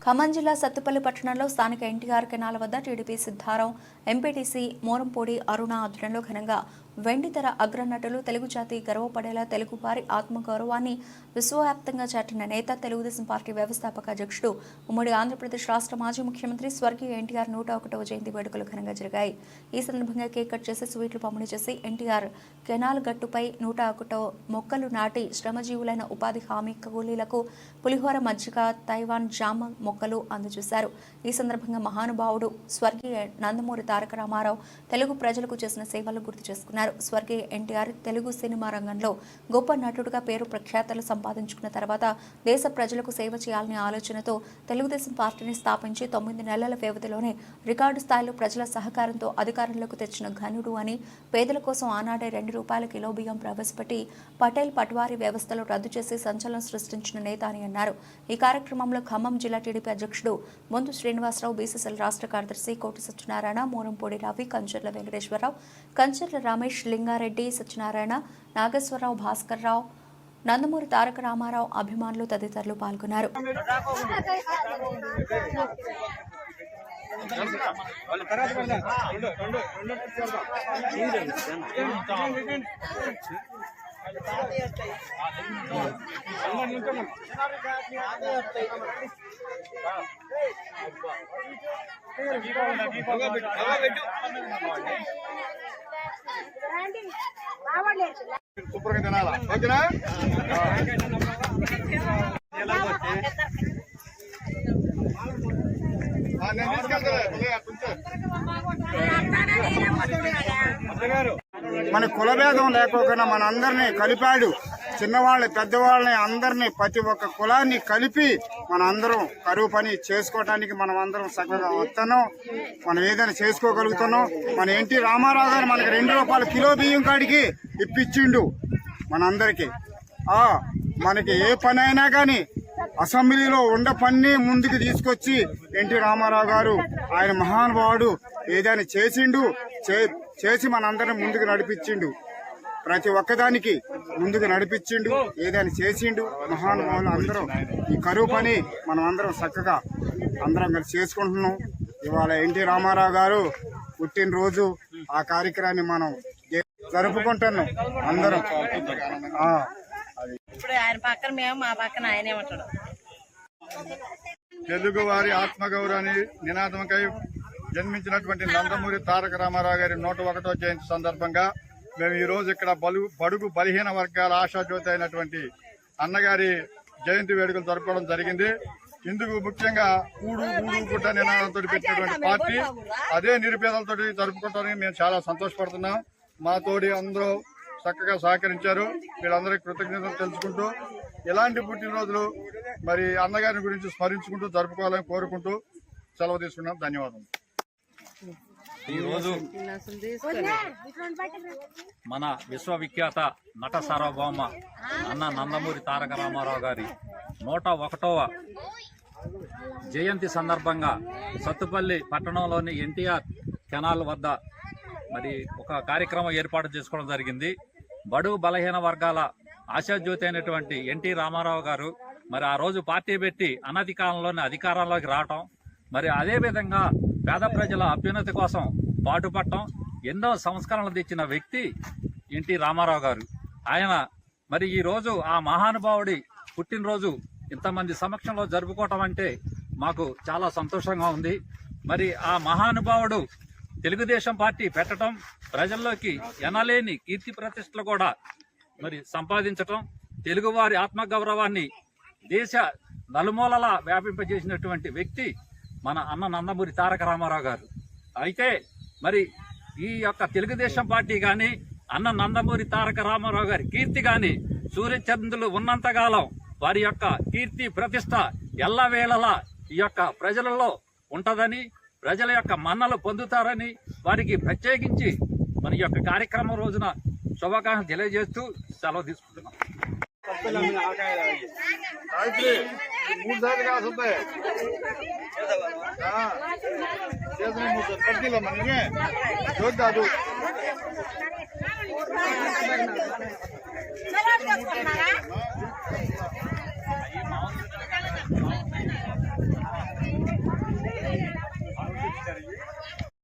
ఖమ్మం జిల్లా సత్తుపల్లి పట్టణంలో స్థానిక ఎన్టీఆర్ కెనాల్ వద్ద టీడీపీ సిద్ధారాం, ఎంపీటీసీ మోరంపూడి అరుణ ఆధ్వర్యంలో ఘనంగా వెండితెర అగ్రనటులు తెలుగు జాతి గర్వపడేలా తెలుగు వారి ఆత్మగౌరవాన్ని విశ్వవ్యాప్తంగా చాటిన నేత, తెలుగుదేశం పార్టీ వ్యవస్థాపక అధ్యక్షుడు, ఉమ్మడి ఆంధ్రప్రదేశ్ రాష్ట్ర మాజీ ముఖ్యమంత్రి స్వర్గీయ ఎన్టీఆర్ 101వ జయంతి వేడుకలు ఘనంగా జరిగాయి. ఈ సందర్భంగా కేక్ కట్ చేసి స్వీట్లు పంపిణీ చేసి ఎన్టీఆర్ కెనాల్ గట్టుపై 101 మొక్కలు నాటి శ్రమజీవులైన ఉపాధి హామీ కూలీలకు పులిహోర, మజ్జిగ, తైవాన్ జామ మొక్కలు అందజేశారు. ఈ సందర్భంగా మహానుభావుడు స్వర్గీయ నందమూరి తారక రామారావు తెలుగు ప్రజలకు చేసిన సేవలను గుర్తు చేసుకున్నారు. స్వర్గీయ ఎన్టీఆర్ తెలుగు సినిమా రంగంలో గొప్ప నటుడుగా పేరు ప్రఖ్యాతలు సంపాదించుకున్న తర్వాత దేశ ప్రజలకు సేవ చేయాలనే ఆలోచనతో తెలుగుదేశం పార్టీని స్థాపించి 9 నెలల వ్యవధిలోనే రికార్డు స్థాయిలో ప్రజల సహకారంతో అధికారంలోకి తెచ్చిన ఘనుడు అని, పేదల కోసం ఆనాడే ₹2 కిలో బియ్యం ప్రవేశపెట్టి పటేల్ పట్వారీ వ్యవస్థలో రద్దు చేసి సంచలనం సృష్టించిన నేత అని అన్నారు. ఈ కార్యక్రమంలో ఖమ్మం జిల్లా టీడీపీ అధ్యక్షుడు బొంతు శ్రీనివాసరావు, బీసీసీఎల్ రాష్ట్ర కార్యదర్శి కోటి సత్యనారాయణ, మోరంపూడి రవి, కంచర్ల వెంకటేశ్వరరావు, కంచర్ల రమేష్, లింగారెడ్డి, సత్యనారాయణ, నాగేశ్వరరావు, భాస్కర్ రావు, నందమూరి తారక రామారావు అభిమానులు తదితరులు పాల్గొన్నారు. సూపర్గా తినాలా, ఓకేనా? నేను మన కులభేదం లేకోకుండా మన అందరినీ కలిపాడు. చిన్నవాళ్ళని, పెద్దవాళ్ళని, అందరినీ, ప్రతి ఒక్క కులాన్ని కలిపి మన అందరం కరువు పని చేసుకోవటానికి మనం అందరం చక్కగా వస్తున్నాం. మనం ఏదైనా చేసుకోగలుగుతున్నాం. మన ఎన్టీ రామారావు గారు మనకి ₹2 కిలో బియ్యం కాడికి ఇప్పించిండు మనందరికీ. మనకి ఏ పని అయినా కానీ అసెంబ్లీలో ఉండ పని ముందుకు తీసుకొచ్చి ఎన్టీ రామారావు గారు, ఆయన మహానుభావుడు, ఏదైనా చేసిండు, చేసి మనందరం ముందుకు నడిపించిండు. ప్రతి ఒక్కదానికి ముందుకు నడిపించిండు, ఏదైనా చేసిండు. మహానుభావులు అందరూ ఈ కరువు పని మనం అందరం చక్కగా అందరం కలిసి చేసుకుంటున్నాం. ఇవాళ ఎన్టీ రామారావు గారు పుట్టినరోజు, ఆ కార్యక్రమాన్ని మనం జరుపుకుంటున్నాం అందరం. తెలుగు వారి ఆత్మగౌరవాన్ని నినాదంకై జన్మించినటువంటి నందమూరి తారక రామారావు గారి 101వ జయంతి సందర్భంగా మేము ఈ రోజు ఇక్కడ బడుగు బలహీన వర్గాల ఆశాజ్యోతి అయినటువంటి అన్నగారి జయంతి వేడుకలు జరుపుకోవడం జరిగింది. ఇందుకు ముఖ్యంగా కూడు గుడ్డ నినాదంతో పెట్టినటువంటి పార్టీ అదే నిరుపేదలతో జరుపుకుంటారని మేము చాలా సంతోషపడుతున్నాం. మాతోటి అందరూ చక్కగా సహకరించారు. వీళ్ళందరికీ కృతజ్ఞతలు తెలుసుకుంటూ ఇలాంటి పుట్టినరోజులు మరి అన్నగారి గురించి స్మరించుకుంటూ జరుపుకోవాలని కోరుకుంటూ సెలవు తీసుకున్నాం. ధన్యవాదాలు. ఈరోజు మన విశ్వవిఖ్యాత నట సార్వభౌమ అన్న నందమూరి తారక రామారావు గారి 101వ జయంతి సందర్భంగా సత్తుపల్లి పట్టణంలోని ఎన్టీఆర్ కెనాల్ వద్ద మరి ఒక కార్యక్రమం ఏర్పాటు చేసుకోవడం జరిగింది. బడుగు బలహీన వర్గాల ఆశాజ్యోతి అయినటువంటి ఎన్టీ రామారావు గారు మరి ఆ రోజు పార్టీ పెట్టి అనతి కాలంలోనే అధికారంలోకి రావటం, మరి అదేవిధంగా పేద ప్రజల అభ్యున్నతి కోసం పాటుపడటం, ఎన్నో సంస్కరణలు తెచ్చిన వ్యక్తి ఎన్టీ రామారావు గారు. ఆయన మరి ఈరోజు ఆ మహానుభావుడి పుట్టినరోజు ఇంతమంది సమక్షంలో జరుపుకోవటం అంటే మాకు చాలా సంతోషంగా ఉంది. మరి ఆ మహానుభావుడు తెలుగుదేశం పార్టీ పెట్టడం, ప్రజల్లోకి ఎనలేని కీర్తి ప్రతిష్టలు కూడా మరి సంపాదించటం, తెలుగువారి ఆత్మగౌరవాన్ని దేశ నలుమూలలా వ్యాపింపజేసినటువంటి వ్యక్తి మన అన్న నందమూరి తారక రామారావు గారు. అయితే మరి ఈ యొక్క తెలుగుదేశం పార్టీ కానీ, అన్న నందమూరి తారక రామారావు గారి కీర్తి కానీ సూర్యచంద్రులు ఉన్నంతకాలం వారి యొక్క కీర్తి ప్రతిష్ట ఎల్లవేళలా ఈ యొక్క ప్రజలలో ఉంటదని, ప్రజల యొక్క మన్నలు పొందుతారని వారికి ప్రత్యేకించి మన యొక్క కార్యక్రమం రోజున శుభాకాంక్షలు తెలియజేస్తూ సెలవు తీసుకుంటున్నాం. జరిగి